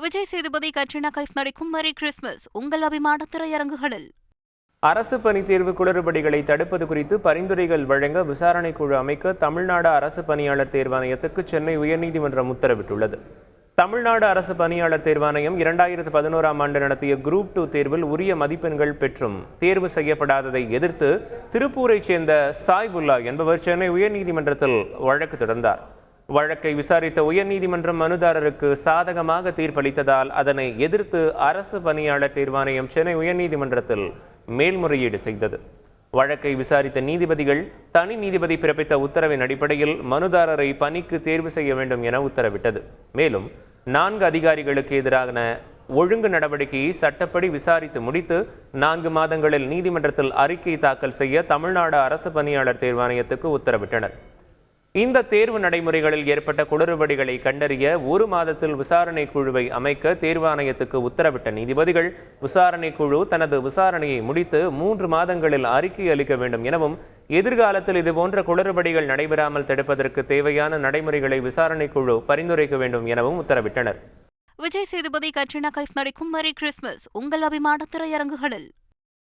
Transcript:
Vijay Sethupathi, Katrina Kaif நடிக்கும் merry Christmas உங்கள் அபிமான திரையரங்குகளில். அரசு பணி தேர்வு குளறுபடிகளை தடுப்பது குறித்து பரிந்துரைகள் வழங்க விசாரணை குழு அமைக்க தமிழ்நாடு அரசு பணியாளர் தேர்வாணையத்துக்கு சென்னை உயர்நீதிமன்றம் உத்தரவிட்டுள்ளது. தமிழ்நாடு அரசு பணியாளர் தேர்வாணையம் 2011ஆம் ஆண்டு நடத்திய குரூப் 2 தேர்வில் உரிய மதிப்பெண்கள் பெற்றும் தேர்வு செய்யப்படாததை எதிர்த்து திருப்பூரைச் சேர்ந்த சாய்புல்லா என்பவர் சென்னை உயர்நீதிமன்றத்தில் வழக்கு தொடர்ந்தார். வழக்கை விசாரித்த உயர்நீதிமன்றம் மனுதாரருக்கு சாதகமாக தீர்ப்பளித்ததால் அதனை எதிர்த்து அரசு பணியாளர் தேர்வாணையம் சென்னை உயர்நீதிமன்றத்தில் மேல்முறையீடு செய்தது. வழக்கை விசாரித்த நீதிபதிகள் தனி நீதிபதி பிறப்பித்த உத்தரவின் அடிப்படையில் மனுதாரரை பணிக்கு தேர்வு செய்ய வேண்டும் என உத்தரவிட்டது. மேலும் 4 அதிகாரிகளுக்கு எதிரான ஒழுங்கு நடவடிக்கையை சட்டப்படி விசாரித்து முடித்து 4 மாதங்களில் நீதிமன்றத்தில் அறிக்கை தாக்கல் செய்ய தமிழ்நாடு அரசு பணியாளர் தேர்வாணையத்துக்கு உத்தரவிட்டனர். இந்த தேர்வு நடைமுறைகளில் ஏற்பட்ட குளறுபடிகளை கண்டறிய 1 மாதத்தில் விசாரணை குழுவை அமைக்க தேர்வாணையத்துக்கு உத்தரவிட்ட நீதிபதிகள் விசாரணை குழு தனது விசாரணையை முடித்து 3 மாதங்களில் அறிக்கை அளிக்க வேண்டும் எனவும் எதிர்காலத்தில் இதுபோன்ற குளறுபடிகள் நடைபெறாமல் தடுப்பதற்கு தேவையான நடைமுறைகளை விசாரணை குழு பரிந்துரைக்க வேண்டும் எனவும் உத்தரவிட்டனர். விஜய் சேதுபதி, கட்ரினா கைஃப் நடிக்கும் மேரி கிறிஸ்மஸ் உங்கள் அபிமான திரையரங்குகளில்.